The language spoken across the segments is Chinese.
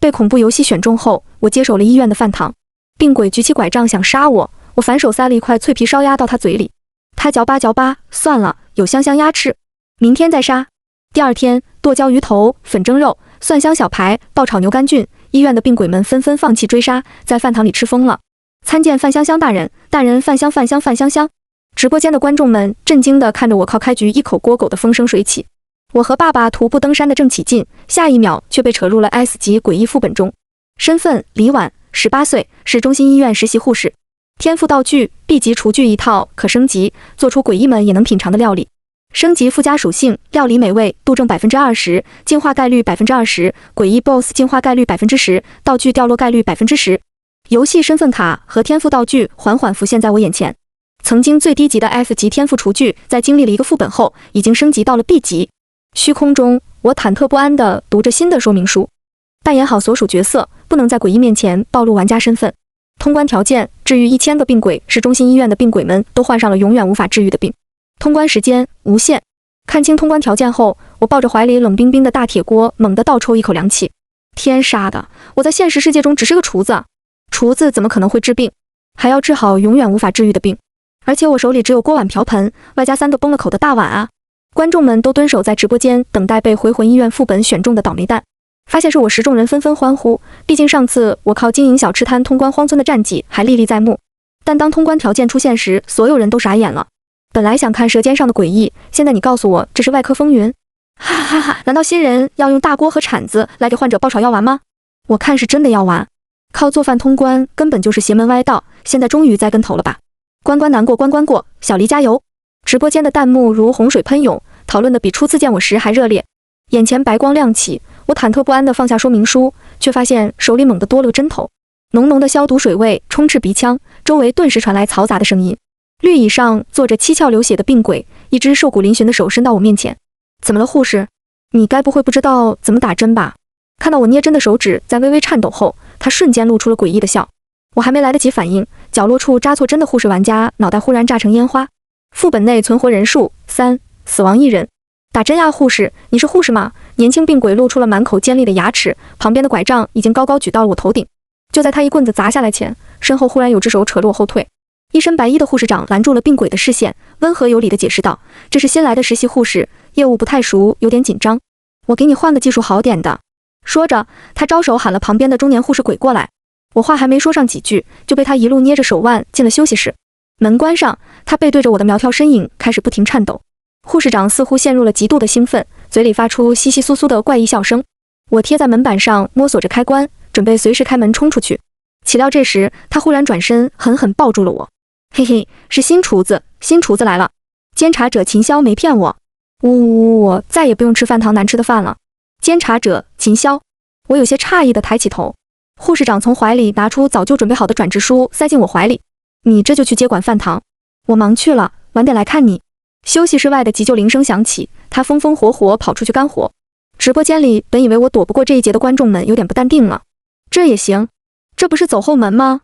被恐怖游戏选中后，我接手了医院的饭堂。病鬼举起拐杖想杀我，我反手塞了一块脆皮烧鸭到他嘴里。他嚼吧嚼吧，算了，有香香鸭翅，明天再杀。第二天，剁椒鱼头、粉蒸肉、蒜香小排、爆炒牛肝菌，医院的病鬼们纷纷放弃追杀，在饭堂里吃疯了。参见范香香大人，大人范香范香范香香。直播间的观众们震惊地看着我靠开局一口锅狗的风生水起。我和爸爸徒步登山的正起劲，下一秒却被扯入了 S 级诡异副本中。身份：李婉，18岁，是中心医院实习护士。天赋道具 ：B 级厨具一套，可升级，做出诡异们也能品尝的料理。升级附加属性：料理美味，度正20%，进化概率20%，诡异 BOSS 进化概率10%，道具掉落概率10%。游戏身份卡和天赋道具缓缓浮现在我眼前。曾经最低级的 F 级天赋厨具，在经历了一个副本后，已经升级到了 B 级。虚空中，我忐忑不安地读着新的说明书。扮演好所属角色，不能在诡异面前暴露玩家身份。通关条件：治愈1000个病鬼，是中心医院的病鬼们都患上了永远无法治愈的病。通关时间：无限。看清通关条件后，我抱着怀里冷冰冰的大铁锅，猛地倒抽一口凉气。天杀的，我在现实世界中只是个厨子，厨子怎么可能会治病，还要治好永远无法治愈的病？而且我手里只有锅碗瓢盆，外加3个崩了口的大碗啊！观众们都蹲守在直播间，等待被回魂医院副本选中的倒霉蛋。发现是我时，众人纷纷欢呼。毕竟上次我靠经营小吃摊通关荒村的战绩还历历在目。但当通关条件出现时，所有人都傻眼了。本来想看舌尖上的诡异，现在你告诉我这是外科风云，哈哈哈！难道新人要用大锅和铲子来给患者爆炒药丸吗？我看是真的要完。靠做饭通关根本就是邪门歪道，现在终于栽跟头了吧？关关难过关关过，小黎加油！直播间的弹幕如洪水喷涌，讨论的比初次见我时还热烈。眼前白光亮起，我忐忑不安地放下说明书，却发现手里猛地多了个针头，浓浓的消毒水味充斥鼻腔，周围顿时传来嘈杂的声音。绿椅上坐着七窍流血的病鬼，一只瘦骨嶙峋的手伸到我面前。怎么了，护士？你该不会不知道怎么打针吧？看到我捏针的手指在微微颤抖后，他瞬间露出了诡异的笑。我还没来得及反应，角落处扎错针的护士玩家脑袋忽然炸成烟花。副本内存活人数3，死亡1人。打针呀，护士，你是护士吗？年轻病鬼露出了满口尖利的牙齿，旁边的拐杖已经高高举到了我头顶。就在他一棍子砸下来前，身后忽然有只手扯着我后退。一身白衣的护士长拦住了病鬼的视线，温和有礼地解释道：“这是新来的实习护士，业务不太熟，有点紧张。我给你换个技术好点的。”说着，他招手喊了旁边的中年护士鬼过来。我话还没说上几句，就被他一路捏着手腕进了休息室。门关上，他背对着我的苗条身影开始不停颤抖。护士长似乎陷入了极度的兴奋，嘴里发出窸窸窣窣的怪异笑声。我贴在门板上摸索着开关，准备随时开门冲出去。岂料这时，他忽然转身狠狠抱住了我。嘿嘿，是新厨子，新厨子来了。监察者秦霄没骗我。我再也不用吃饭堂难吃的饭了。监察者秦霄，我有些诧异地抬起头。护士长从怀里拿出早就准备好的转职书，塞进我怀里。你这就去接管饭堂？我忙去了，晚点来看你。休息室外的急救铃声响起，他风风火火跑出去干活。直播间里本以为我躲不过这一劫的观众们有点不淡定了。这也行？这不是走后门吗？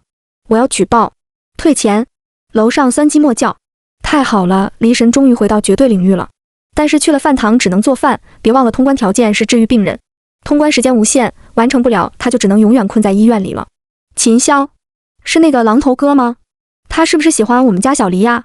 我要举报。退钱。楼上酸鸡莫叫。太好了，离神终于回到绝对领域了。但是去了饭堂只能做饭，别忘了通关条件是治愈病人。通关时间无限，完成不了他就只能永远困在医院里了。秦霄，是那个狼头哥吗？他是不是喜欢我们家小黎呀？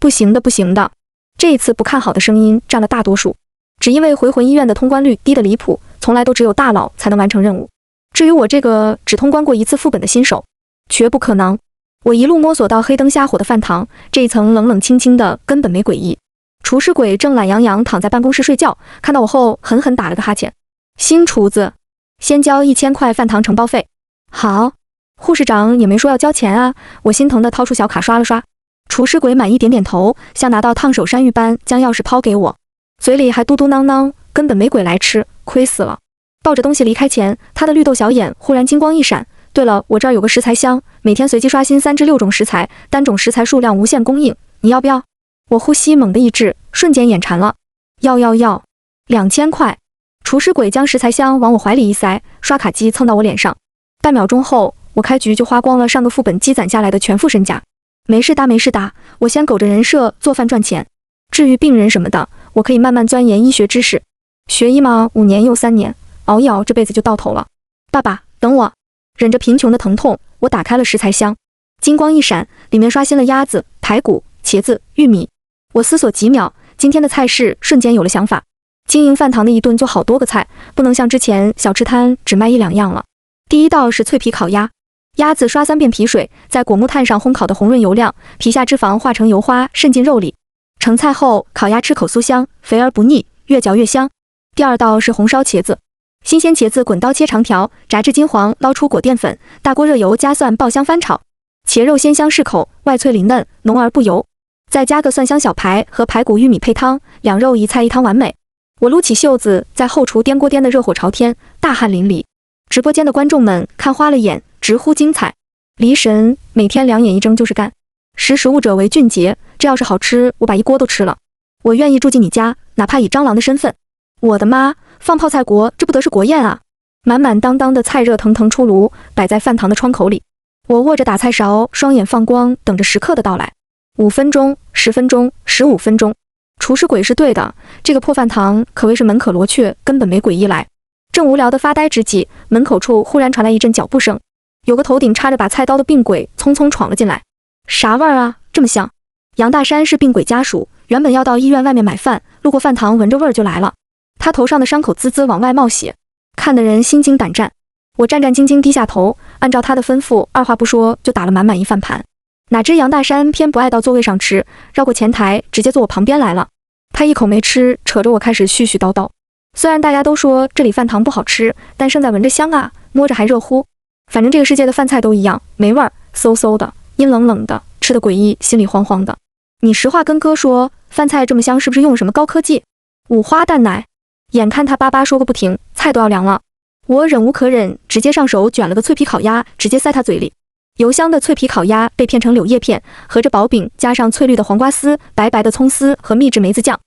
不行的不行的。这一次不看好的声音占了大多数，只因为回魂医院的通关率低得离谱，从来都只有大佬才能完成任务。至于我这个只通关过1次副本的新手，绝不可能。我一路摸索到黑灯瞎火的饭堂，这一层冷冷清清的，根本没诡异。厨师鬼正懒洋洋躺在办公室睡觉，看到我后狠狠打了个哈欠。新厨子，先交1000块饭堂承包费。好，护士长也没说要交钱啊，我心疼的掏出小卡刷了刷。厨师鬼满意点点头，像拿到烫手山芋般将钥匙抛给我，嘴里还嘟嘟囔囔，根本没鬼来吃，亏死了。抱着东西离开前，他的绿豆小眼忽然金光一闪。对了，我这儿有个食材箱，每天随机刷新3至6种食材，单种食材数量无限供应，你要不要？我呼吸猛地一滞，瞬间眼馋了。要，2000块。厨师鬼将食材箱往我怀里一塞，刷卡机蹭到我脸上。半秒钟后，我开局就花光了上个副本积攒下来的全副身家。没事的，我先苟着人设做饭赚钱，治愈病人什么的，我可以慢慢钻研医学知识。学医嘛，5年又3年，熬一熬这辈子就到头了。爸爸，等我。忍着贫穷的疼痛，我打开了食材箱，金光一闪，里面刷新了鸭子、排骨、茄子、玉米。我思索几秒，今天的菜式瞬间有了想法。经营饭堂的一顿就好多个菜，不能像之前小吃摊只卖1、2样了。第一道是脆皮烤鸭，鸭子刷3遍皮水，在果木炭上烘烤的红润油亮，皮下脂肪化成油花渗进肉里。成菜后，烤鸭吃口酥香，肥而不腻，越嚼越香。第二道是红烧茄子，新鲜茄子滚刀切长条，炸至金黄，捞出裹淀粉，大锅热油加蒜爆香翻炒。茄肉鲜香适口，外脆里嫩，浓而不油。再加个蒜香小排和排骨玉米配汤，2肉1菜1汤完美。我撸起袖子，在后厨颠锅颠得热火朝天，大汗淋漓。直播间的观众们看花了眼，直呼精彩。离神，每天2眼一睁就是干。识时务者为俊杰，这要是好吃，我把一锅都吃了。我愿意住进你家，哪怕以蟑螂的身份。我的妈，放泡菜国，这不得是国宴啊！满满当当的菜热腾腾出炉，摆在饭堂的窗口里。我握着打菜勺，双眼放光，等着时刻的到来。5分钟、10分钟、15分钟，厨师鬼是对的，这个破饭堂可谓是门可罗雀，根本没鬼医来。正无聊的发呆之际，门口处忽然传来一阵脚步声，有个头顶插着把菜刀的病鬼匆匆闯了进来。啥味儿啊，这么香？杨大山是病鬼家属，原本要到医院外面买饭，路过饭堂闻着味儿就来了。他头上的伤口滋滋往外冒血，看得人心惊胆战。我战战兢兢低下头，按照他的吩咐，二话不说就打了满满一饭盘。哪知杨大山偏不爱到座位上吃，绕过前台直接坐我旁边来了。他一口没吃，扯着我开始絮絮叨叨。虽然大家都说这里饭堂不好吃，但胜在闻着香啊，摸着还热乎。反正这个世界的饭菜都一样，没味儿，馊馊的，阴冷冷的，吃得诡异，心里慌慌的。你实话跟哥说，饭菜这么香，是不是用了什么高科技？五花蛋奶。眼看他叭叭说个不停，菜都要凉了。我忍无可忍，直接上手卷了个脆皮烤鸭，直接塞他嘴里。油香的脆皮烤鸭被片成柳叶片，合着薄饼，加上翠绿的黄瓜丝、白白的葱丝和秘制梅子酱。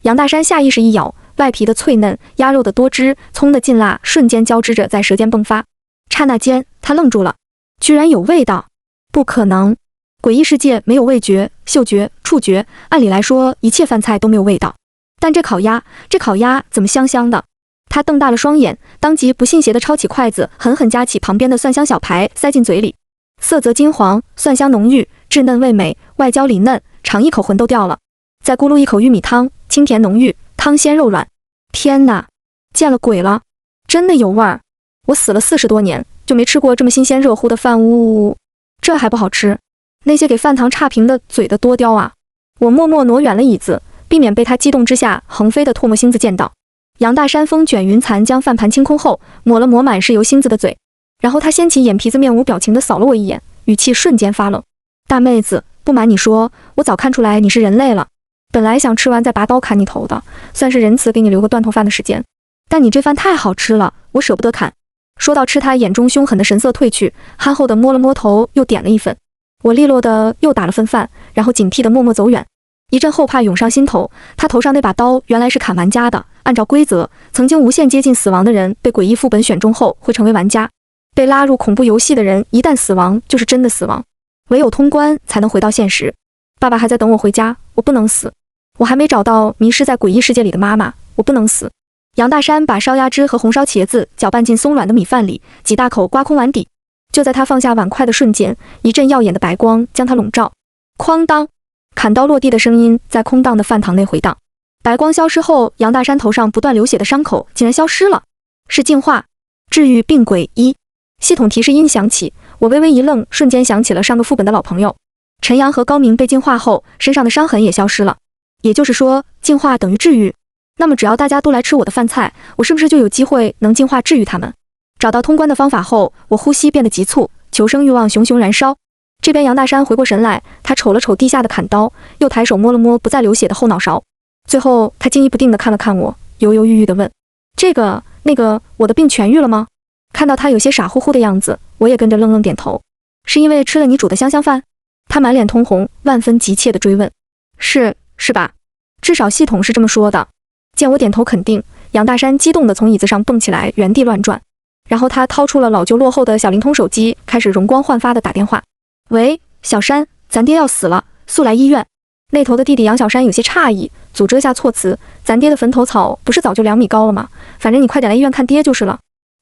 杨大山下意识一咬，外皮的脆嫩，鸭肉的多汁，葱的劲辣，瞬间交织着在舌尖迸发。刹那间，他愣住了，居然有味道！不可能，诡异世界没有味觉、嗅觉、触觉，按理来说，一切饭菜都没有味道。但这烤鸭怎么香香的？他瞪大了双眼，当即不信邪地抄起筷子，狠狠夹起旁边的蒜香小排，塞进嘴里。色泽金黄，蒜香浓郁，稚嫩味美，外焦里嫩，尝一口魂都掉了。再咕噜一口玉米汤，清甜浓郁，汤鲜肉软。天哪，见了鬼了，真的有味儿！我死了40多年，就没吃过这么新鲜热乎的饭，呜，这还不好吃？那些给饭堂差评的嘴的多刁啊！我默默挪远了椅子，避免被他激动之下横飞的唾沫星子溅到。杨大山风卷云残，将饭盘清空后，抹了抹满是油星子的嘴，然后他掀起眼皮子，面无表情地扫了我一眼，语气瞬间发冷：“大妹子，不瞒你说，我早看出来你是人类了。本来想吃完再拔刀砍你头的，算是仁慈给你留个断头饭的时间。但你这饭太好吃了，我舍不得砍。”说到吃，他眼中凶狠的神色褪去，憨厚地摸了摸头，又点了一份。我利落的又打了份饭，然后警惕地默默走远。一阵后怕涌上心头，他头上那把刀原来是砍玩家的。按照规则，曾经无限接近死亡的人被诡异副本选中后会成为玩家，被拉入恐怖游戏的人一旦死亡就是真的死亡，唯有通关才能回到现实。爸爸还在等我回家，我不能死。我还没找到迷失在诡异世界里的妈妈，我不能死。杨大山把烧鸭汁和红烧茄子搅拌进松软的米饭里，几大口刮空碗底。就在他放下碗筷的瞬间，一阵耀眼的白光将他笼罩。哐当，砍刀落地的声音在空荡的饭堂内回荡。白光消失后，杨大山头上不断流血的伤口竟然消失了。是净化，治愈病鬼1。系统提示音响起，我微微一愣，瞬间想起了上个副本的老朋友陈阳和高明被净化后，身上的伤痕也消失了。也就是说，净化等于治愈。那么只要大家都来吃我的饭菜，我是不是就有机会能净化治愈他们？找到通关的方法后，我呼吸变得急促，求生欲望熊熊燃烧。这边杨大山回过神来，他瞅了瞅地下的砍刀，又抬手摸了摸不再流血的后脑勺。最后，他惊疑不定地看了看我，犹犹豫豫地问：“那个，我的病痊愈了吗？”看到他有些傻乎乎的样子，我也跟着愣愣点头。是因为吃了你煮的香香饭？他满脸通红，万分急切地追问：“是吧？至少系统是这么说的。”见我点头肯定，杨大山激动地从椅子上蹦起来，原地乱转。然后他掏出了老旧落后的小灵通手机，开始容光焕发地打电话：“喂，小山，咱爹要死了，速来医院。”那头的弟弟杨小山有些诧异，组织下措辞：“咱爹的坟头草不是早就2米高了吗？反正你快点来医院看爹就是了。”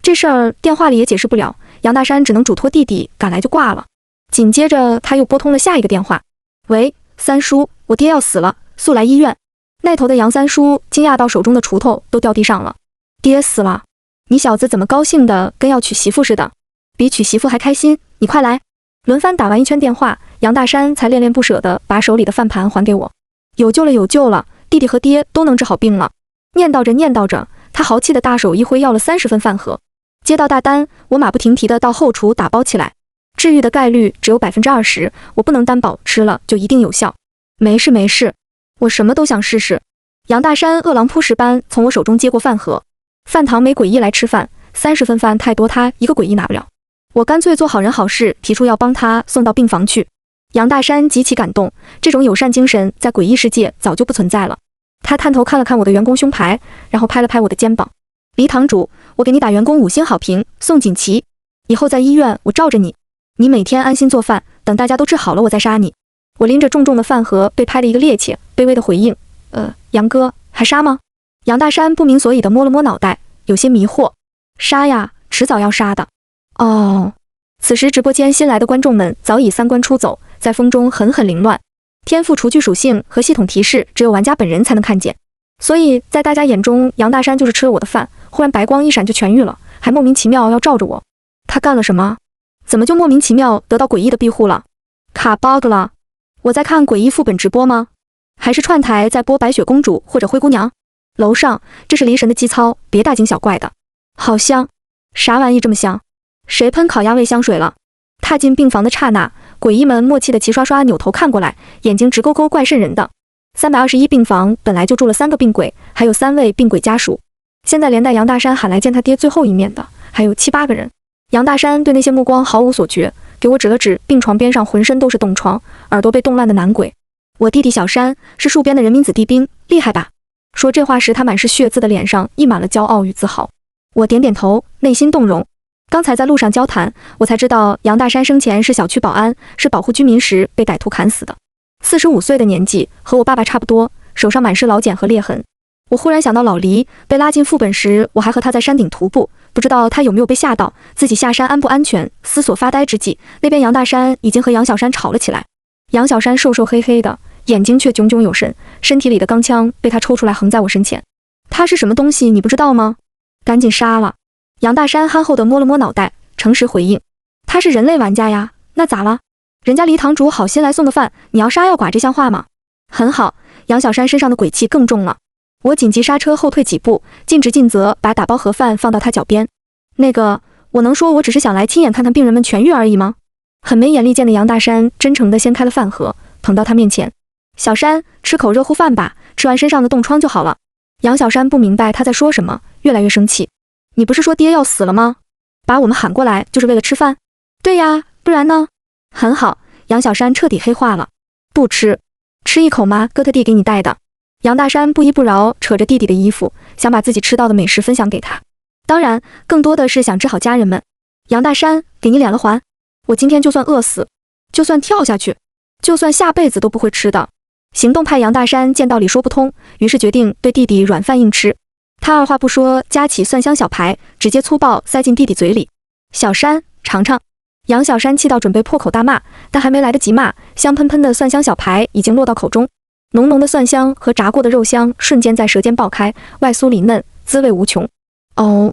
这事儿电话里也解释不了，杨大山只能嘱托弟弟赶来就挂了。紧接着他又拨通了下一个电话，喂，三叔，我爹要死了，速来医院。那头的杨三叔惊讶到手中的锄头都掉地上了，爹死了？你小子怎么高兴的跟要娶媳妇似的？比娶媳妇还开心，你快来。轮番打完一圈电话，杨大山才恋恋不舍地把手里的饭盘还给我。有救了，有救了，弟弟和爹都能治好病了。念叨着，他豪气的大手一挥，要了30份饭盒。接到大单，我马不停蹄地到后厨打包起来。治愈的概率只有20%，我不能担保吃了就一定有效。没事，我什么都想试试。杨大山饿狼扑食般从我手中接过饭盒。饭堂没诡异来吃饭，30份饭太多，他一个诡异拿不了。我干脆做好人好事，提出要帮他送到病房去。杨大山极其感动，这种友善精神在诡异世界早就不存在了。他探头看了看我的员工胸牌，然后拍了拍我的肩膀。黎堂主，我给你打员工5星好评，送锦旗。以后在医院我罩着你，你每天安心做饭，等大家都治好了我再杀你。我拎着重重的饭盒被拍了一个趔趄，卑微的回应，杨哥，还杀吗？杨大山不明所以的摸了摸脑袋，有些迷惑。杀呀，迟早要杀的。哦。此时直播间新来的观众们早已3关出走，在风中狠狠凌乱。天赋厨具属性和系统提示只有玩家本人才能看见，所以在大家眼中，杨大山就是吃了我的饭，忽然白光一闪就痊愈了，还莫名其妙要罩着我。他干了什么？怎么就莫名其妙得到诡异的庇护了？卡 bug 了？我在看诡异副本直播吗？还是串台在播白雪公主或者灰姑娘？楼上，这是离神的基操，别大惊小怪的。好香，啥玩意这么香？谁喷烤鸭味香水了？踏进病房的刹那，诡异们默契的齐刷刷扭头看过来，眼睛直勾勾，怪瘆人的。321病房本来就住了3个病鬼，还有3位病鬼家属，现在连带杨大山喊来见他爹最后一面的，还有7、8个人。杨大山对那些目光毫无所觉，给我指了指病床边上浑身都是冻疮、耳朵被冻烂的男鬼。我弟弟小山是戍边的人民子弟兵，厉害吧？说这话时，他满是血渍的脸上溢满了骄傲与自豪。我点点头，内心动容。刚才在路上交谈，我才知道杨大山生前是小区保安，是保护居民时被歹徒砍死的。45岁的年纪，和我爸爸差不多，手上满是老茧和裂痕。我忽然想到老黎被拉进副本时，我还和他在山顶徒步，不知道他有没有被吓到，自己下山安不安全？思索发呆之际，那边杨大山已经和杨小山吵了起来。杨小山瘦瘦黑黑的，眼睛却炯炯有神，身体里的钢枪被他抽出来横在我身前。他是什么东西，你不知道吗？赶紧杀了！杨大山憨厚地摸了摸脑袋，诚实回应：他是人类玩家呀，那咋了？人家黎堂主好心来送个饭，你要杀要剐，这像话吗？很好，杨小山身上的鬼气更重了。我紧急刹车后退几步，尽职尽责把打包盒饭放到他脚边。那个，我能说我只是想来亲眼看看病人们痊愈而已吗？很没眼力见的杨大山真诚地掀开了饭盒，捧到他面前。小山，吃口热乎饭吧，吃完身上的冻疮就好了。杨小山不明白他在说什么，越来越生气。你不是说爹要死了吗？把我们喊过来就是为了吃饭？对呀，不然呢？很好，杨小山彻底黑化了。不吃，吃一口吗？哥特地给你带的。杨大山不依不饶，扯着弟弟的衣服，想把自己吃到的美食分享给他。当然，更多的是想治好家人们。杨大山，给你脸了还？我今天就算饿死，就算跳下去，就算下辈子都不会吃的。行动派杨大山见道理说不通，于是决定对弟弟软饭硬吃。他二话不说，夹起蒜香小排，直接粗暴塞进弟弟嘴里。小山，尝尝。杨小山气到准备破口大骂，但还没来得及骂，香喷喷的蒜香小排已经落到口中。浓浓的蒜香和炸过的肉香瞬间在舌尖爆开，外酥里嫩，滋味无穷。哦，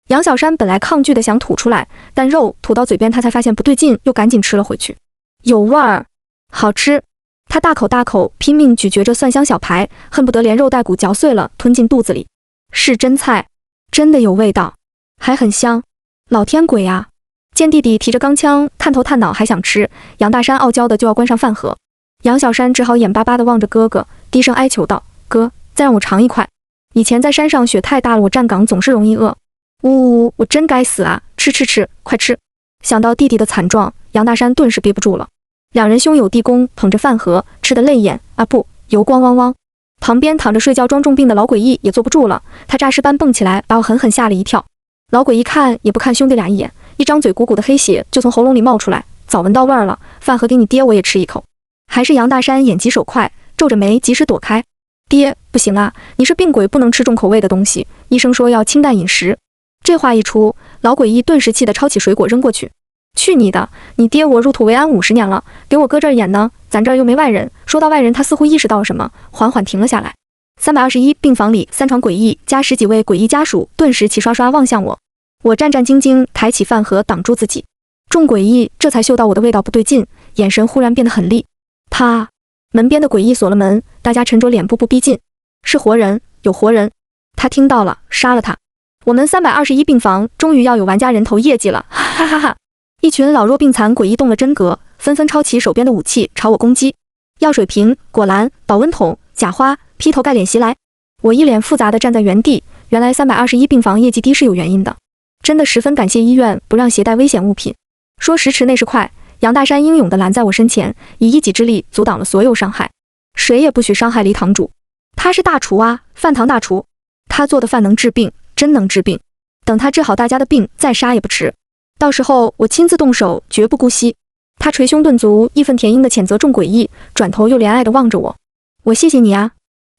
杨小山本来抗拒的想吐出来，但肉吐到嘴边，他才发现不对劲，又赶紧吃了回去。有味儿，好吃。他大口大口拼命咀嚼着蒜香小排，恨不得连肉带骨嚼碎了吞进肚子里。是真菜，真的有味道，还很香。老天鬼啊！见弟弟提着钢枪探头探脑还想吃，杨大山傲娇的就要关上饭盒。杨小山只好眼巴巴地望着哥哥，低声哀求道：哥，再让我尝一块。以前在山上雪太大了，我站岗总是容易饿。呜，我真该死啊！吃，快吃！想到弟弟的惨状，杨大山顿时憋不住了。两人兄友弟恭，捧着饭盒，吃得泪眼啊不，油光汪汪。旁边躺着睡觉装重病的老诡异也坐不住了，他诈尸般蹦起来，把我狠狠吓了一跳。老诡异看也不看兄弟俩一眼，一张嘴鼓鼓的黑血就从喉咙里冒出来，早闻到味儿了，饭盒给你爹，我也吃一口。还是杨大山眼疾手快，皱着眉及时躲开。爹，不行啊，你是病鬼，不能吃重口味的东西，医生说要清淡饮食。这话一出，老诡异顿时气得抄起水果扔过去。去你的！你爹我入土为安50年了，给我搁这儿演呢？咱这儿又没外人。说到外人，他似乎意识到了什么，缓缓停了下来。321病房里3床诡异加10几位诡异家属顿时齐刷刷望向我，我战战兢兢抬起饭盒挡住自己。众诡异这才嗅到我的味道不对劲，眼神忽然变得狠厉。啪！门边的诡异锁了门，大家沉着脸步步逼近。是活人，有活人！他听到了，杀了他！我们321病房终于要有玩家人头业绩了，哈哈哈！一群老弱病残诡异动了真格，纷纷抄起手边的武器朝我攻击。药水瓶、果篮、保温桶、假花、劈头盖脸袭来。我一脸复杂的站在原地，原来321病房业绩低是有原因的，真的十分感谢医院不让携带危险物品。说时迟那时快，杨大山英勇地拦在我身前，以一己之力阻挡了所有伤害。谁也不许伤害黎堂主，他是大厨啊，饭堂大厨，他做的饭能治病，真能治病。等他治好大家的病，再杀也不迟。到时候我亲自动手，绝不姑息。他捶胸顿足，义愤填膺地谴责众诡异，转头又怜爱地望着我。我谢谢你啊。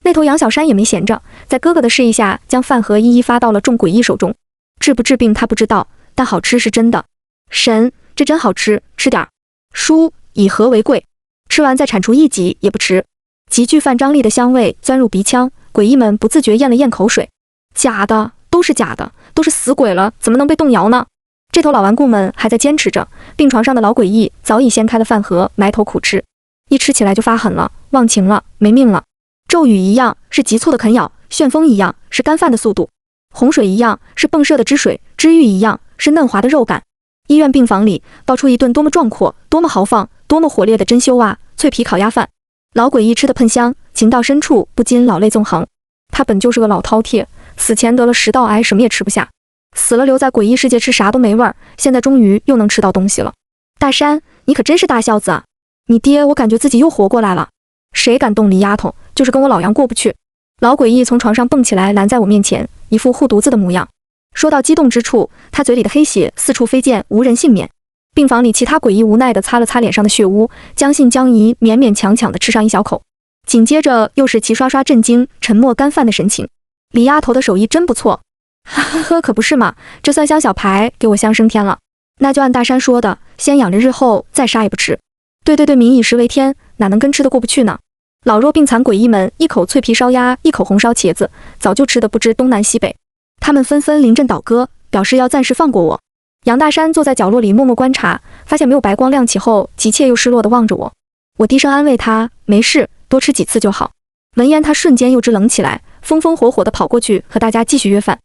那头杨小山也没闲着，在哥哥的示意下，将饭盒一一发到了众诡异手中。治不治病他不知道，但好吃是真的。神，这真好吃，吃点儿。叔，以和为贵，吃完再铲除一级也不迟。极具范张力的香味钻入鼻腔，诡异们不自觉咽了咽口水。假的，都是假的，都是死鬼了，怎么能被动摇呢？这头老顽固们还在坚持着，病床上的老诡异早已掀开了饭盒，埋头苦吃，一吃起来就发狠了，忘情了，没命了。骤雨一样是急促的啃咬，旋风一样是干饭的速度，洪水一样是迸射的汁水，汁玉一样是嫩滑的肉感。医院病房里爆出一顿多么壮阔、多么豪放、多么火烈的珍馐蛙、脆皮烤鸭饭，老诡异吃得喷香，情到深处不禁老泪纵横。他本就是个老饕餮，死前得了食道癌，什么也吃不下。死了留在诡异世界吃啥都没味儿，现在终于又能吃到东西了。大山，你可真是大孝子啊！你爹，我感觉自己又活过来了。谁敢动离丫头，就是跟我老杨过不去。老诡异从床上蹦起来，拦在我面前，一副护犊子的模样。说到激动之处，他嘴里的黑血四处飞溅，无人幸免。病房里其他诡异无奈地擦了擦脸上的血污，将信将疑，勉勉强强地吃上一小口。紧接着又是齐刷刷震惊、沉默干饭的神情。李丫头的手艺真不错。哈哈呵，可不是嘛，这蒜香小排给我香升天了。那就按大山说的，先养着日后再杀也不迟。对，民以食为天，哪能跟吃的过不去呢？老弱病残诡异们一口脆皮烧鸭，一口红烧茄子，早就吃得不知东南西北。他们纷纷临阵倒戈，表示要暂时放过我。杨大山坐在角落里默默观察，发现没有白光亮起后，急切又失落地望着我。我低声安慰他，没事，多吃几次就好。闻言他瞬间又支棱起来，风风火火地跑过去和大家继续约饭。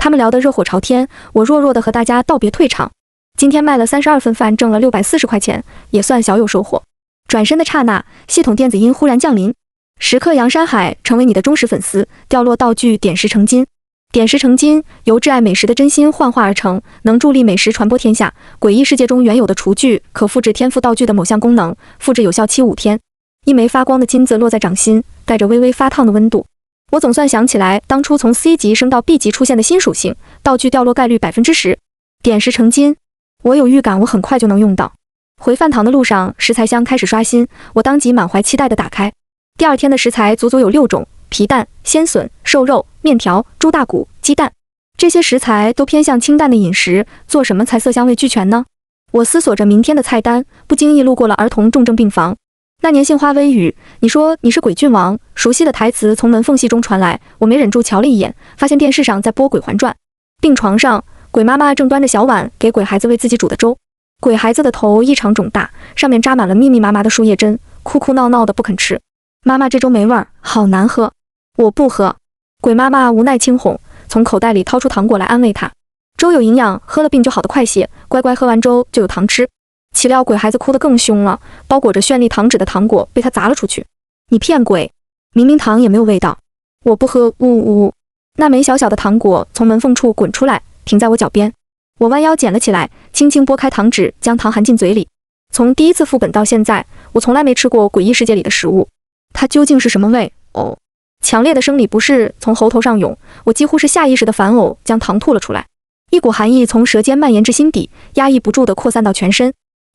他们聊得热火朝天，我弱弱地和大家道别退场。今天卖了32份饭，挣了640块钱，也算小有收获。转身的刹那，系统电子音忽然降临：时刻杨山海成为你的忠实粉丝，掉落道具点石成金。点石成金由挚爱美食的真心幻化而成，能助力美食传播天下。诡异世界中原有的厨具可复制天赋道具的某项功能，复制有效期5天。一枚发光的金子落在掌心，带着微微发烫的温度。我总算想起来，当初从 C 级升到 B 级出现的新属性，道具掉落概率10%。点石成金，我有预感我很快就能用到。回饭堂的路上，食材箱开始刷新，我当即满怀期待地打开。第二天的食材足足有6种：皮蛋、鲜笋、瘦肉、面条、猪大骨、鸡蛋。这些食材都偏向清淡的饮食，做什么才色香味俱全呢？我思索着明天的菜单，不经意路过了儿童重症病房。那年杏花微雨，你说你是鬼郡王，熟悉的台词从门缝隙中传来，我没忍住瞧了一眼，发现电视上在播《鬼环传》。病床上，鬼妈妈正端着小碗给鬼孩子为自己煮的粥。鬼孩子的头异常肿大，上面扎满了密密麻麻的树叶针，哭哭闹闹的不肯吃。妈妈，这粥没味儿，好难喝。我不喝。鬼妈妈无奈轻哄，从口袋里掏出糖果来安慰他。粥有营养，喝了病就好得快些，乖乖喝完粥就有糖吃。岂料鬼孩子哭得更凶了，包裹着绚丽糖纸的糖果被他砸了出去。你骗鬼！明明糖也没有味道。我不喝，呜呜呜。那枚小小的糖果从门缝处滚出来，停在我脚边。我弯腰捡了起来，轻轻拨开糖纸，将糖含进嘴里。从第一次副本到现在，我从来没吃过诡异世界里的食物，它究竟是什么味？哦，强烈的生理不适从喉头上涌，我几乎是下意识的反呕，将糖吐了出来。一股寒意从舌尖蔓延至心底，压抑不住地扩散到全身。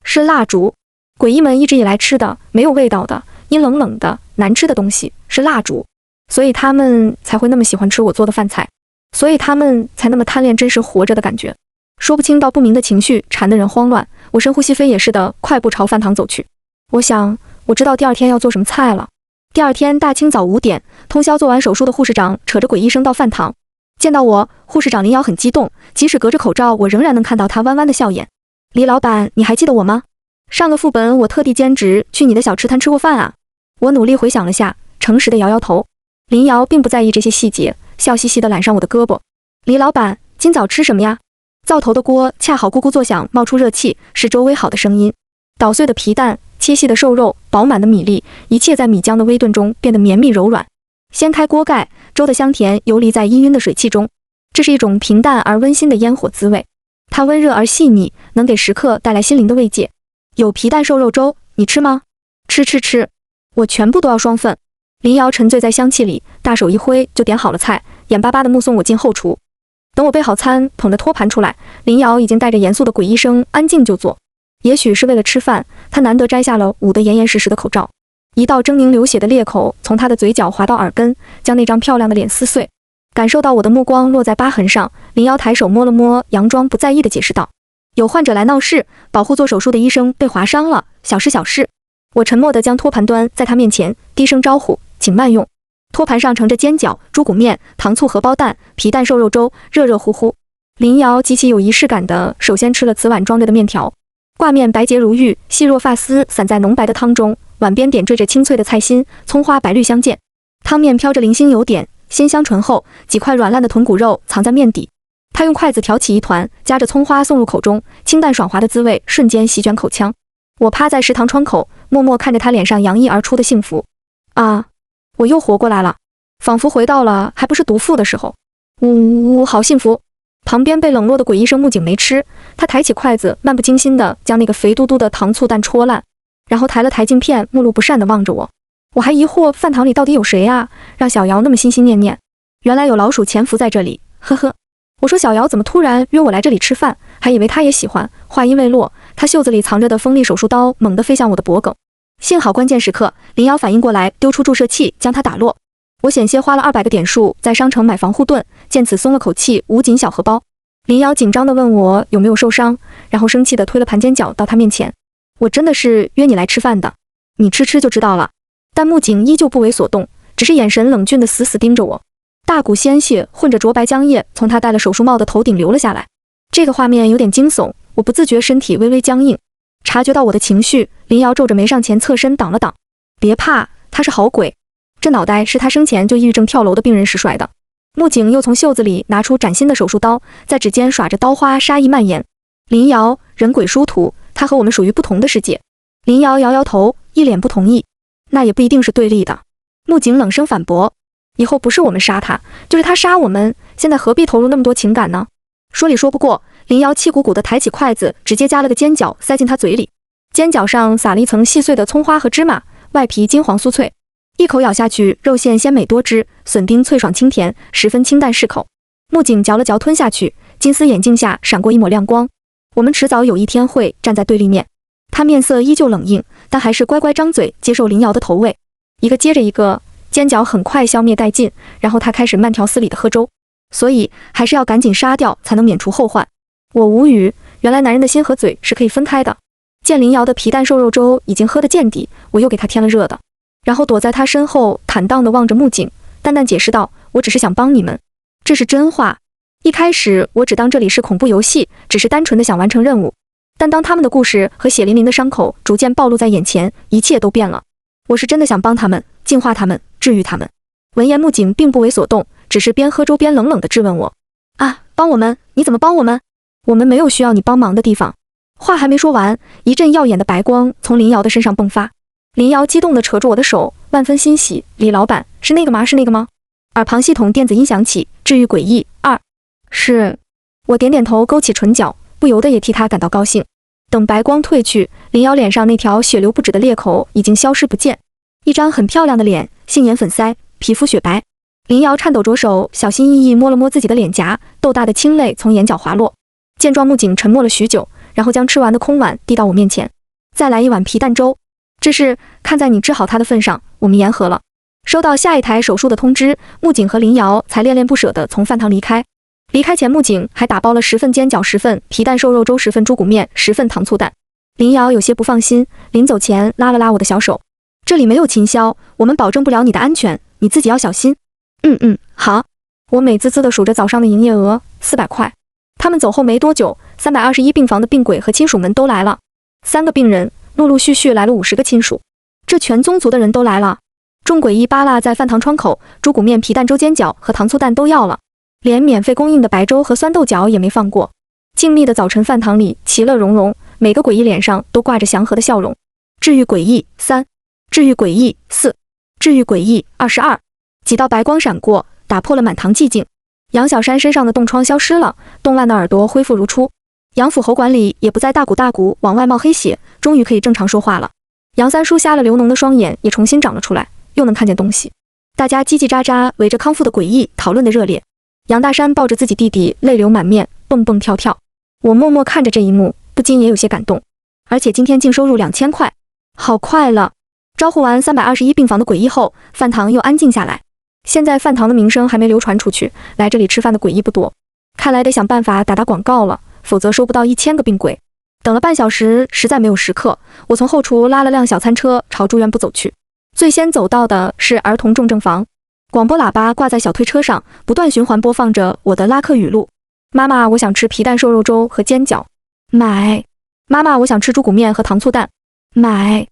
是蜡烛。诡异们一直以来吃的没有味道的、阴冷冷的、难吃的东西是蜡烛，所以他们才会那么喜欢吃我做的饭菜。所以他们才那么贪恋真实活着的感觉。说不清道不明的情绪缠得人慌乱，我深呼吸飞也似的快步朝饭堂走去。我想，我知道第二天要做什么菜了。第二天大清早5点，通宵做完手术的护士长扯着鬼医生到饭堂，见到我，护士长林瑶很激动，即使隔着口罩，我仍然能看到她弯弯的笑颜。李老板，你还记得我吗？上个副本我特地兼职去你的小吃摊吃过饭啊。我努力回想了下，诚实的摇摇头。林瑶并不在意这些细节，笑嘻嘻地揽上我的胳膊。李老板，今早吃什么呀？灶头的锅恰好咕咕作响，冒出热气，是周微好的声音。捣碎的皮蛋，切细的瘦肉，饱满的米粒，一切在米浆的微炖中变得绵密柔软。掀开锅盖，粥的香甜游离在氤氲的水汽中，这是一种平淡而温馨的烟火滋味。它温热而细腻，能给食客带来心灵的慰藉。有皮蛋瘦肉粥，你吃吗？吃，我全部都要双份。林瑶沉醉在香气里，大手一挥就点好了菜，眼巴巴地目送我进后厨。等我备好餐，捧着托盘出来，林瑶已经带着严肃的鬼医生安静就坐。也许是为了吃饭，他难得摘下了捂得严严实实的口罩。一道狰狞流血的裂口从他的嘴角滑到耳根，将那张漂亮的脸撕碎。感受到我的目光落在疤痕上，林瑶抬手摸了摸，佯装不在意地解释道：“有患者来闹事，保护做手术的医生被划伤了，小事。”我沉默地将托盘端在他面前，低声招呼：“请慢用。”托盘上盛着煎饺、猪骨面、糖醋荷包蛋、皮蛋瘦肉粥，热热乎乎。林瑶极其有仪式感的首先吃了此碗装着的面条，挂面白洁如玉，细若发丝散在浓白的汤中，碗边点缀着清脆的菜心，葱花白绿相间，汤面飘着零星油点，鲜香醇厚，几块软烂的豚骨肉藏在面底。他用筷子挑起一团，夹着葱花送入口中，清淡爽滑的滋味瞬间席卷口腔。我趴在食堂窗口，默默看着他脸上洋溢而出的幸福。啊！我又活过来了，仿佛回到了还不是毒妇的时候。呜，好幸福！旁边被冷落的鬼医生木槿没吃，他抬起筷子，漫不经心地将那个肥嘟嘟的糖醋蛋戳烂，然后抬了抬镜片，目露不善地望着我。我还疑惑饭堂里到底有谁啊，让小瑶那么心心念念。原来有老鼠潜伏在这里，呵呵。我说小瑶怎么突然约我来这里吃饭，还以为她也喜欢。话音未落，她袖子里藏着的锋利手术刀猛地飞向我的脖颈。幸好关键时刻，林瑶反应过来，丢出注射器将它打落。我险些花了200个点数在商城买防护盾，见此松了口气，捂紧小荷包。林瑶紧张地问我有没有受伤，然后生气地推了盘煎饺到他面前。我真的是约你来吃饭的，你吃就知道了。但木槿依旧不为所动，只是眼神冷峻地死死盯着我。大股鲜血混着浊白浆液从他戴了手术帽的头顶流了下来。这个画面有点惊悚，我不自觉身体微微僵硬。察觉到我的情绪，林瑶皱着眉上前侧身挡了挡。别怕，他是好鬼。这脑袋是他生前就抑郁症跳楼的病人时摔的。木槿又从袖子里拿出崭新的手术刀，在指尖耍着刀花，杀意蔓延。林瑶，人鬼殊途，他和我们属于不同的世界。林瑶摇摇头，一脸不同意。那也不一定是对立的。木槿冷声反驳，以后不是我们杀他，就是他杀我们，现在何必投入那么多情感呢？说理说不过，林瑶气鼓鼓地抬起筷子，直接夹了个煎饺塞进他嘴里。煎饺上撒了一层细碎的葱花和芝麻，外皮金黄酥脆，一口咬下去，肉馅鲜美多汁，笋丁脆爽清甜，十分清淡适口。木槿嚼了嚼吞下去，金丝眼镜下闪过一抹亮光。我们迟早有一天会站在对立面。他面色依旧冷硬，但还是乖乖张嘴接受林瑶的投喂。一个接着一个，煎饺很快消灭殆尽，然后他开始慢条斯理地喝粥。所以还是要赶紧杀掉，才能免除后患。我无语，原来男人的心和嘴是可以分开的。见林瑶的皮蛋瘦肉粥已经喝得见底，我又给他添了热的，然后躲在他身后坦荡地望着木槿，淡淡解释道：“我只是想帮你们。”这是真话。一开始我只当这里是恐怖游戏，只是单纯的想完成任务。但当他们的故事和血淋淋的伤口逐渐暴露在眼前，一切都变了。我是真的想帮他们，净化他们，治愈他们。闻言木槿并不为所动，只是边喝粥边冷冷地质问我：“啊，帮我们？你怎么帮我们？我们没有需要你帮忙的地方。”话还没说完，一阵耀眼的白光从林瑶的身上迸发。林瑶激动地扯住我的手，万分欣喜：“李老板，是那个吗？是那个吗？”耳旁系统电子音响起，治愈诡异2。是。我点点头，勾起唇角，不由得也替他感到高兴。等白光褪去，林瑶脸上那条血流不止的裂口已经消失不见，一张很漂亮的脸，杏眼粉腮，皮肤雪白。林瑶颤抖着手，小心翼翼摸了摸自己的脸颊，豆大的清泪从眼角滑落。见状，木槿沉默了许久，然后将吃完的空碗递到我面前：“再来一碗皮蛋粥。这是看在你治好他的份上，我们言和了。”收到下一台手术的通知，木槿和林瑶才恋恋不舍地从饭堂离开。离开前，木槿还打包了10份煎饺、10份皮蛋瘦肉粥、10份猪骨面、10份糖醋蛋。林瑶有些不放心，临走前拉了拉我的小手：“这里没有禽销，我们保证不了你的安全，你自己要小心。”好。我美滋滋地数着早上的营业额，400块。他们走后没多久，321病房的病鬼和亲属们都来了，3个病人，陆陆续续来了50个亲属，这全宗族的人都来了。众诡异扒拉在饭堂窗口，猪骨面、皮蛋粥、煎饺和糖醋蛋都要了，连免费供应的白粥和酸豆角也没放过。静谧的早晨饭堂里其乐融融，每个诡异脸上都挂着祥和的笑容。治愈诡异3，治愈诡异4，治愈诡异22。几道白光闪过，打破了满堂寂静。杨小山身上的冻疮消失了，冻烂的耳朵恢复如初，杨府喉管里也不再大股往外冒黑血，终于可以正常说话了。杨三叔瞎了流脓的双眼也重新长了出来，又能看见东西。大家叽叽喳喳围着康复的诡异讨论的热烈。杨大山抱着自己弟弟，泪流满面，蹦蹦跳跳。我默默看着这一幕，不禁也有些感动。而且今天净收入2000块，好快了。招呼完321病房的诡异后，饭堂又安静下来。现在饭堂的名声还没流传出去，来这里吃饭的诡异不多，看来得想办法打广告了，否则收不到1000个病鬼。等了半小时，实在没有食客，我从后厨拉了辆小餐车朝住院部走去。最先走到的是儿童重症房，广播喇叭挂在小推车上，不断循环播放着我的拉客语录：妈妈，我想吃皮蛋瘦肉粥和煎饺，买；妈妈，我想吃猪骨面和糖醋蛋，买。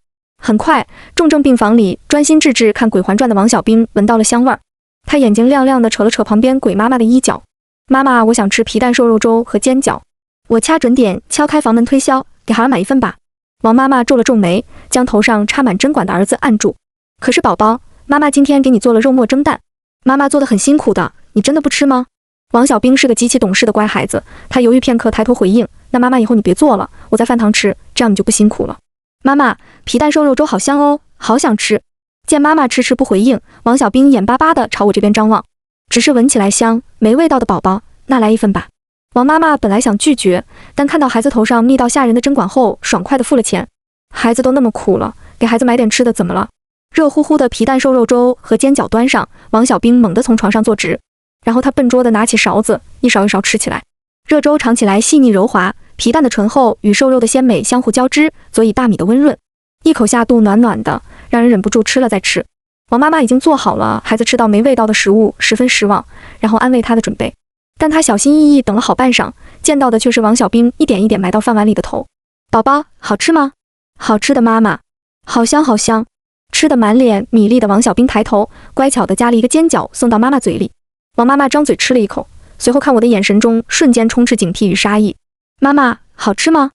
很快，重症病房里专心致志看《鬼环传》的王小兵闻到了香味儿，他眼睛亮亮的扯了扯旁边鬼妈妈的衣角：妈妈，我想吃皮蛋瘦肉粥和煎饺。我掐准点敲开房门推销：给孩儿买1份吧。王妈妈皱了皱眉，将头上插满针管的儿子按住：可是宝宝，妈妈今天给你做了肉末蒸蛋，妈妈做得很辛苦的，你真的不吃吗？王小兵是个极其懂事的乖孩子，他犹豫片刻，抬头回应：那妈妈以后你别做了，我在饭堂吃，这样你就不辛苦了。妈妈，皮蛋瘦肉粥好香哦，好想吃。见妈妈迟迟不回应，王小兵眼巴巴地朝我这边张望。只是闻起来香，没味道的宝宝，那来1份吧。王妈妈本来想拒绝，但看到孩子头上密到吓人的针管后，爽快地付了钱。孩子都那么苦了，给孩子买点吃的怎么了？热乎乎的皮蛋瘦肉粥和煎饺端上，王小兵猛地从床上坐直，然后他笨拙地拿起勺子，一勺一勺吃起来。热粥尝起来细腻柔滑，皮蛋的醇厚与瘦肉的鲜美相互交织，佐以大米的温润，一口下肚暖暖的，让人忍不住吃了再吃。王妈妈已经做好了孩子吃到没味道的食物，十分失望，然后安慰他的准备。但他小心翼翼等了好半晌，见到的却是王小兵一点一点埋到饭碗里的头。宝宝，好吃吗？好吃的妈妈，好香好香。吃得满脸米粒的王小兵抬头，乖巧地夹了一个煎饺送到妈妈嘴里。王妈妈张嘴吃了一口，随后看我的眼神中瞬间充斥警惕与杀意。妈妈，好吃吗？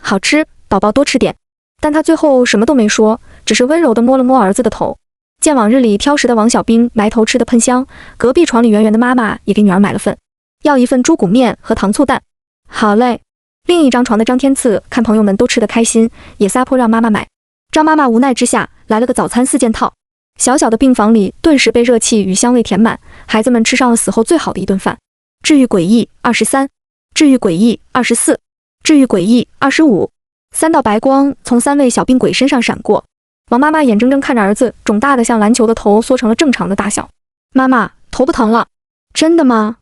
好吃，宝宝多吃点。但他最后什么都没说，只是温柔地摸了摸儿子的头。见往日里挑食的王小兵埋头吃得喷香，隔壁床里圆圆的妈妈也给女儿买了份，要1份猪骨面和糖醋蛋。好嘞。另一张床的张天赐看朋友们都吃得开心，也撒泼让妈妈买。张妈妈无奈之下来了个早餐4件套。小小的病房里顿时被热气与香味填满，孩子们吃上了死后最好的一顿饭。治愈诡异23，治愈诡异24，治愈诡异25。3道白光从3位小病鬼身上闪过。王妈妈眼睁睁看着儿子肿大的像篮球的头缩成了正常的大小。妈妈，头不疼了？真的吗？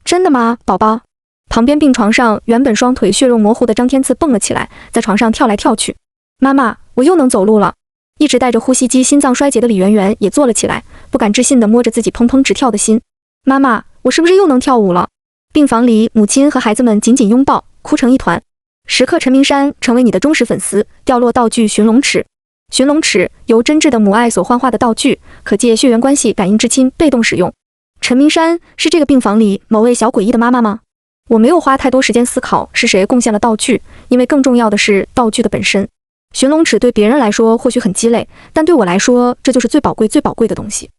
真的吗，宝宝？旁边病床上原本双腿血肉模糊的张天赐蹦了起来，在床上跳来跳去。妈妈，我又能走路了。一直带着呼吸机心脏衰竭的李圆圆也坐了起来，不敢置信地摸着自己砰砰直跳的心。妈妈，我是不是又能跳舞了？病房里母亲和孩子们紧紧拥抱，哭成一团。时刻陈明山成为你的忠实粉丝。掉落道具寻龙尺。寻龙尺由真挚的母爱所幻化的道具，可借血缘关系感应至亲，被动使用。陈明山是这个病房里某位小诡异的妈妈吗？我没有花太多时间思考是谁贡献了道具，因为更重要的是道具的本身。寻龙尺对别人来说或许很鸡肋，但对我来说这就是最宝贵最宝贵的东西，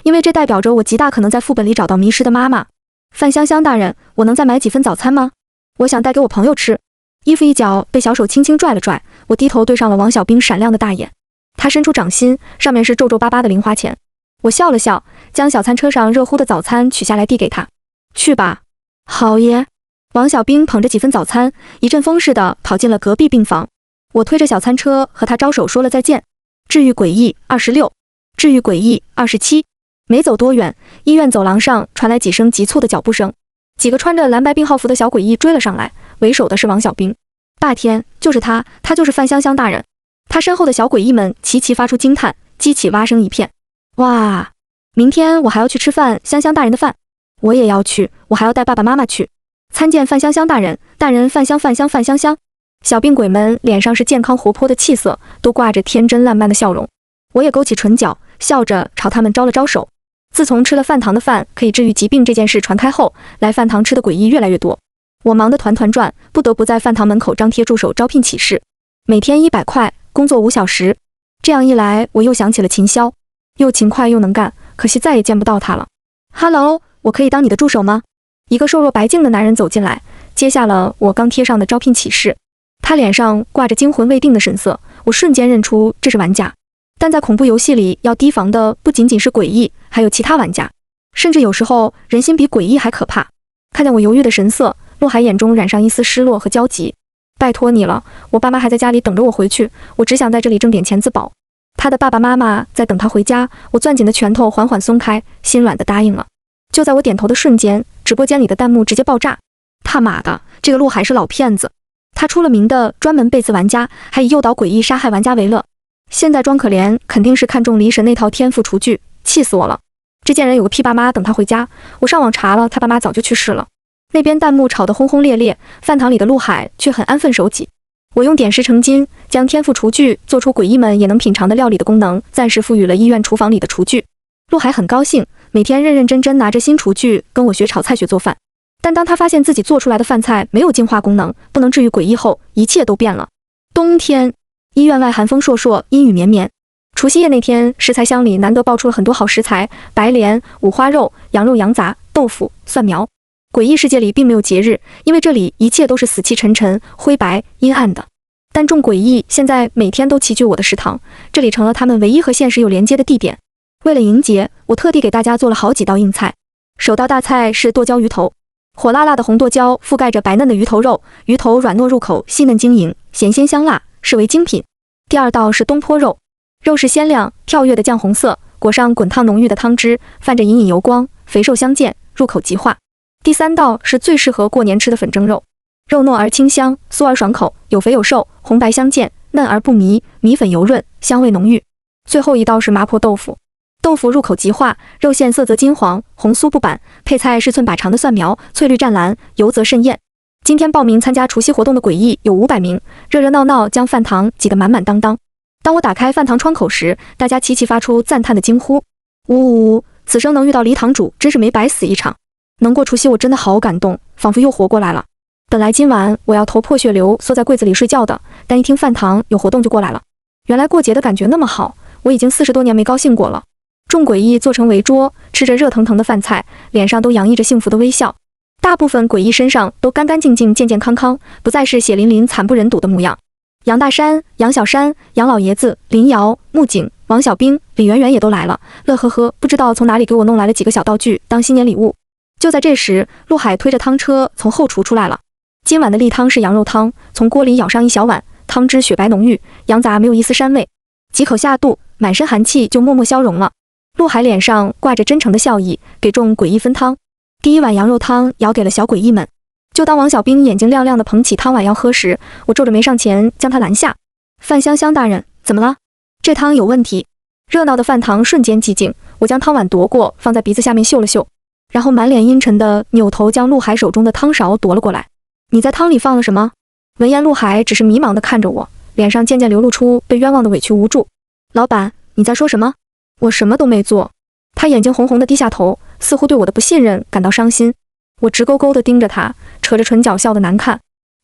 因为这代表着我极大可能在副本里找到迷失的妈妈。范香香大人，我能再买几份早餐吗？我想带给我朋友吃。衣服一角被小手轻轻拽了拽，我低头对上了王小兵闪亮的大眼。他伸出掌心，上面是皱皱巴巴的零花钱。我笑了笑，将小餐车上热乎的早餐取下来递给他。去吧。好耶。王小兵捧着几份早餐，一阵风似的跑进了隔壁病房。我推着小餐车和他招手说了再见。治愈诡异26，治愈诡异27。没走多远，医院走廊上传来几声急促的脚步声，几个穿着蓝白病号服的小诡异追了上来，为首的是王小兵。霸天，就是他，他就是范香香大人。他身后的小诡异们齐齐发出惊叹，激起蛙声一片。哇，明天我还要去吃饭香香大人的饭。我也要去，我还要带爸爸妈妈去参见范香香大人，大人范香香。小病鬼们脸上是健康活泼的气色，都挂着天真烂漫的笑容。我也勾起唇角，笑着朝他们招了招手。自从吃了饭堂的饭可以治愈疾病这件事传开后，来饭堂吃的诡异越来越多。我忙得团团转，不得不在饭堂门口张贴助手招聘启事，每天100块，工作5小时。这样一来，我又想起了秦霄，又勤快又能干，可惜再也见不到他了。Hello， 我可以当你的助手吗？一个瘦弱白净的男人走进来，接下了我刚贴上的招聘启事。他脸上挂着惊魂未定的神色，我瞬间认出这是玩家。但在恐怖游戏里，要提防的不仅仅是诡异，还有其他玩家，甚至有时候人心比诡异还可怕。看见我犹豫的神色，陆海眼中染上一丝失落和焦急。拜托你了，我爸妈还在家里等着我回去，我只想在这里挣点钱自保。他的爸爸妈妈在等他回家，我攥紧的拳头缓缓松开，心软的答应了。就在我点头的瞬间，直播间里的弹幕直接爆炸。他妈的，这个陆海是老骗子，他出了名的专门背刺玩家，还以诱导诡异杀害玩家为乐。现在装可怜，肯定是看中离神那套天赋厨具，气死我了！这贱人有个屁爸妈等他回家，我上网查了，他爸妈早就去世了。那边弹幕吵得轰轰烈烈，饭堂里的陆海却很安分守己。我用点石成金，将天赋厨具做出诡异们也能品尝的料理的功能，暂时赋予了医院厨房里的厨具。陆海很高兴，每天认认真真拿着新厨具跟我学炒菜学做饭。但当他发现自己做出来的饭菜没有净化功能，不能治愈诡异后，一切都变了。冬天，医院外寒风烁烁，阴雨绵绵。除夕夜那天，食材箱里难得爆出了很多好食材：白莲、五花肉、羊肉、羊杂、豆腐、蒜苗。诡异世界里并没有节日，因为这里一切都是死气沉沉、灰白、阴暗的。但众诡异现在每天都齐聚我的食堂，这里成了他们唯一和现实有连接的地点。为了迎接，我特地给大家做了好几道硬菜。首道大菜是剁椒鱼头，火辣辣的红剁椒覆盖着白嫩的鱼头肉，鱼头软糯入口，细嫩晶莹，咸鲜香辣，视为精品。第二道是东坡肉，肉是鲜亮跳跃的酱红色，裹上滚烫浓郁的汤汁，泛着隐隐油光，肥瘦相间，入口即化。第三道是最适合过年吃的粉蒸肉，肉糯而清香，酥而爽口，有肥有瘦，红白相间，嫩而不迷，米粉油润，香味浓郁。最后一道是麻婆豆腐，豆腐入口即化，肉馅色泽金黄，红酥不板，配菜是寸把长的蒜苗，翠绿湛蓝，油则甚艳。今天报名参加除夕活动的诡异有500名，热热闹闹将饭堂挤得满满当当。当我打开饭堂窗口时，大家齐齐发出赞叹的惊呼：呜呜呜！此生能遇到黎堂主，真是没白死一场。能过除夕，我真的好感动，仿佛又活过来了。本来今晚我要头破血流缩在柜子里睡觉的，但一听饭堂有活动就过来了。原来过节的感觉那么好，我已经40多年没高兴过了。众诡异坐成围桌，吃着热腾腾的饭菜，脸上都洋溢着幸福的微笑。大部分诡异身上都干干净净、健健康康，不再是血淋淋、惨不忍睹的模样。杨大山、杨小山、杨老爷子、林瑶、穆景、王小兵、李圆圆也都来了，乐呵呵，不知道从哪里给我弄来了几个小道具当新年礼物。就在这时，陆海推着汤车从后厨出来了。今晚的例汤是羊肉汤，从锅里舀上一小碗，汤汁雪白浓郁，羊杂没有一丝膻味。几口下肚，满身寒气就默默消融了。陆海脸上挂着真诚的笑意，给众诡异分汤。第一碗羊肉汤舀给了小诡异们。就当王小兵眼睛亮亮的捧起汤碗要喝时，我皱着眉上前将他拦下。范香香大人，怎么了？这汤有问题。热闹的饭堂瞬间寂静，我将汤碗夺过，放在鼻子下面嗅了嗅，然后满脸阴沉的扭头将陆海手中的汤勺夺了过来。你在汤里放了什么？闻言，陆海只是迷茫地看着我，脸上渐渐流露出被冤枉的委屈无助。老板，你在说什么？我什么都没做。他眼睛红红的低下头，似乎对我的不信任感到伤心。我直勾勾地盯着他，扯着唇角笑得难看。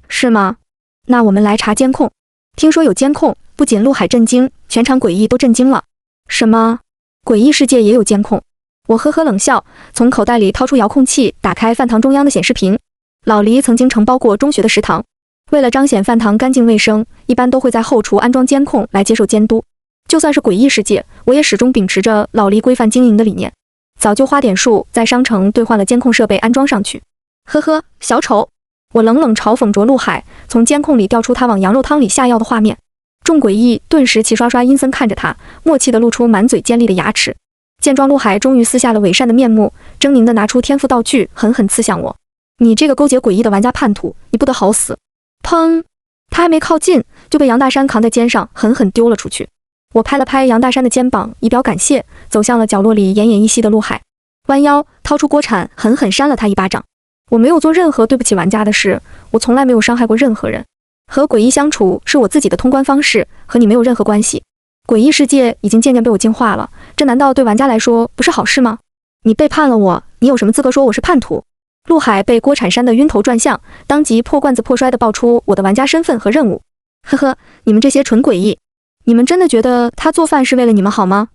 是吗？那我们来查监控。听说有监控，不仅陆海震惊，全场诡异都震惊了。什么？诡异世界也有监控？我呵呵冷笑，从口袋里掏出遥控器，打开饭堂中央的显示屏。老黎曾经承包过中学的食堂，为了彰显饭堂干净卫生，一般都会在后厨安装监控来接受监督。就算是诡异世界，我也始终秉持着老黎规范经营的理念，早就花点数在商城兑换了监控设备安装上去。呵呵，小丑！我冷冷嘲讽着陆海，从监控里调出他往羊肉汤里下药的画面。众诡异顿时齐刷刷阴森看着他，默契地露出满嘴尖利的牙齿。见状，陆海终于撕下了伪善的面目，狰狞地拿出天赋道具，狠狠刺向我。你这个勾结诡异的玩家叛徒，你不得好死！砰！他还没靠近，就被杨大山扛在肩上，狠狠丢了出去。我拍了拍杨大山的肩膀，以表感谢，走向了角落里奄奄一息的陆海，弯腰掏出锅铲，狠狠扇了他一巴掌。我没有做任何对不起玩家的事，我从来没有伤害过任何人。和诡异相处是我自己的通关方式，和你没有任何关系。诡异世界已经渐渐被我净化了，这难道对玩家来说不是好事吗？你背叛了我，你有什么资格说我是叛徒？陆海被锅铲扇得晕头转向，当即破罐子破摔地爆出我的玩家身份和任务。呵呵，你们这些蠢诡异，你们真的觉得他做饭是为了你们好吗？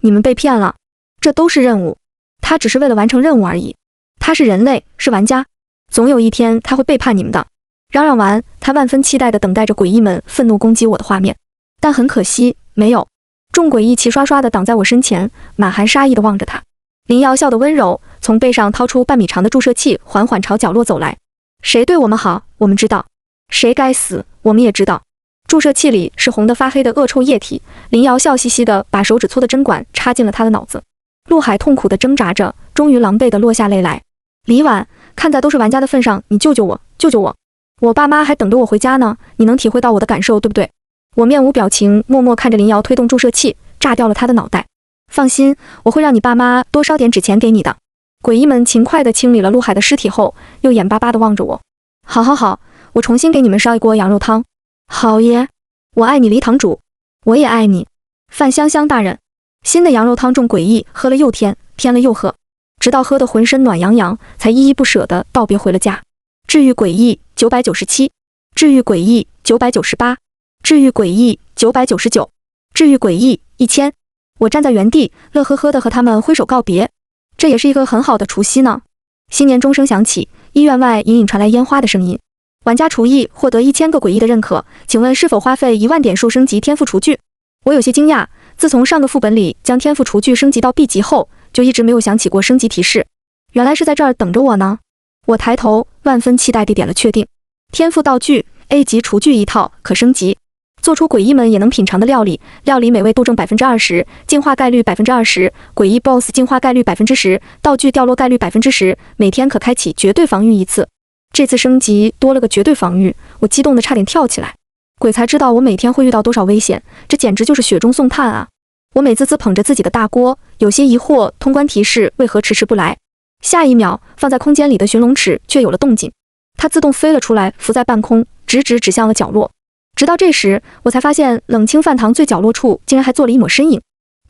你们被骗了，这都是任务，他只是为了完成任务而已。他是人类，是玩家，总有一天他会背叛你们的。嚷嚷完，他万分期待地等待着诡异们愤怒攻击我的画面，但很可惜，没有。众诡异齐刷刷地挡在我身前，满含杀意地望着他。林瑶笑得温柔，从背上掏出半米长的注射器，缓缓朝角落走来。谁对我们好，我们知道；谁该死，我们也知道。注射器里是红得发黑的恶臭液体，林瑶笑嘻嘻地把手指粗的针管插进了他的脑子。陆海痛苦地挣扎着，终于狼狈地落下泪来。李婉，看在都是玩家的份上，你救救我，救救我！我爸妈还等着我回家呢，你能体会到我的感受，对不对？我面无表情，默默看着林瑶推动注射器，炸掉了他的脑袋。放心，我会让你爸妈多烧点纸钱给你的。诡异们勤快地清理了陆海的尸体后，又眼巴巴地望着我。好好好，我重新给你们烧一锅羊肉汤。好爷，我爱你李堂主，我也爱你范香香大人。新的羊肉汤众诡异喝了又添，添了又喝，直到喝得浑身暖洋洋，才依依不舍地道别回了家。治愈诡异997，治愈诡异998，治愈诡异999，治愈诡异1000。我站在原地，乐呵呵地和他们挥手告别。这也是一个很好的除夕呢。新年钟声响起，医院外隐隐传来烟花的声音。玩家厨艺获得1000个诡异的认可，请问是否花费1万点数升级天赋厨具？我有些惊讶，自从上个副本里将天赋厨具升级到 B 级后，就一直没有响起过升级提示。原来是在这儿等着我呢。我抬头，万分期待地点了确定。天赋道具 A 级厨具1套，可升级。做出诡异们也能品尝的料理，料理美味度正 20%， 进化概率 20%， 诡异 BOSS 进化概率 10%， 道具掉落概率 10%， 每天可开启绝对防御1次。这次升级多了个绝对防御，我激动得差点跳起来。鬼才知道我每天会遇到多少危险，这简直就是雪中送炭啊！我美滋滋捧着自己的大锅，有些疑惑通关提示为何迟迟不来。下一秒，放在空间里的寻龙尺却有了动静，它自动飞了出来，浮在半空，直指向了角落。直到这时，我才发现冷清饭堂最角落处竟然还坐了一抹身影。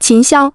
秦霄，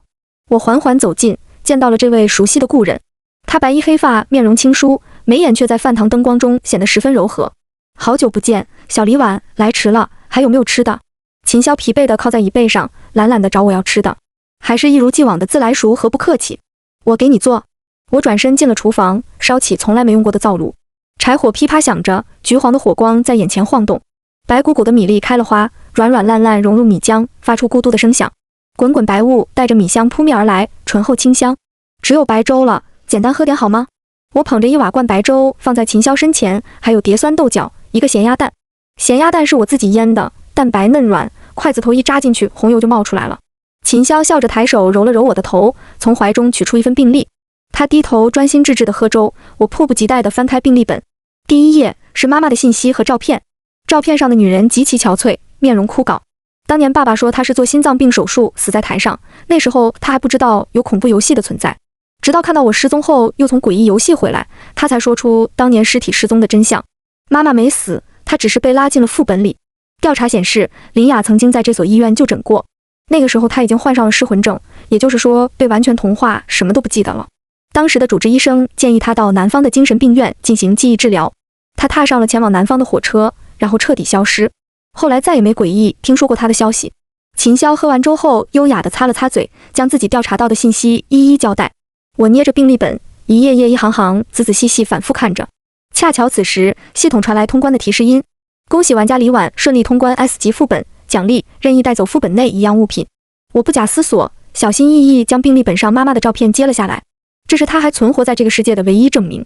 我缓缓走近，见到了这位熟悉的故人。他白衣黑发，面容清疏，眉眼却在饭堂灯光中显得十分柔和。好久不见，小李婉，来迟了，还有没有吃的？秦霄疲惫地靠在椅背上，懒懒地找我要吃的，还是一如既往的自来熟和不客气。我给你做。我转身进了厨房，烧起从来没用过的灶炉，柴火噼啪响着，橘黄的火光在眼前晃动。白鼓鼓的米粒开了花，软软烂烂融入米浆，发出咕嘟的声响。滚滚白雾带着米香扑面而来，醇厚清香。只有白粥了，简单喝点好吗？我捧着一瓦罐白粥放在秦霄身前，还有碟酸豆角，一个咸鸭蛋。咸鸭蛋是我自己腌的，蛋白嫩软，筷子头一扎进去，红油就冒出来了。秦霄笑着抬手揉了揉我的头，从怀中取出一份病历。他低头专心致志地喝粥，我迫不及待地翻开病历本。第1页是妈妈的信息和照片。照片上的女人极其憔悴，面容枯槁。当年爸爸说她是做心脏病手术死在台上，那时候他还不知道有恐怖游戏的存在。直到看到我失踪后又从诡异游戏回来，他才说出当年尸体失踪的真相。妈妈没死，她只是被拉进了副本里。调查显示，林雅曾经在这所医院就诊过，那个时候她已经患上了失魂症，也就是说被完全同化，什么都不记得了。当时的主治医生建议她到南方的精神病院进行记忆治疗，她踏上了前往南方的火车，然后彻底消失。后来再也没诡异听说过他的消息。秦霄喝完粥后，优雅地擦了擦嘴，将自己调查到的信息一一交代。我捏着病历本，一页页一行行仔仔细细反复看着。恰巧此时，系统传来通关的提示音：恭喜玩家李婉顺利通关 S 级副本，奖励任意带走副本内一样物品。我不假思索，小心翼翼将病历本上妈妈的照片揭了下来，这是她还存活在这个世界的唯一证明。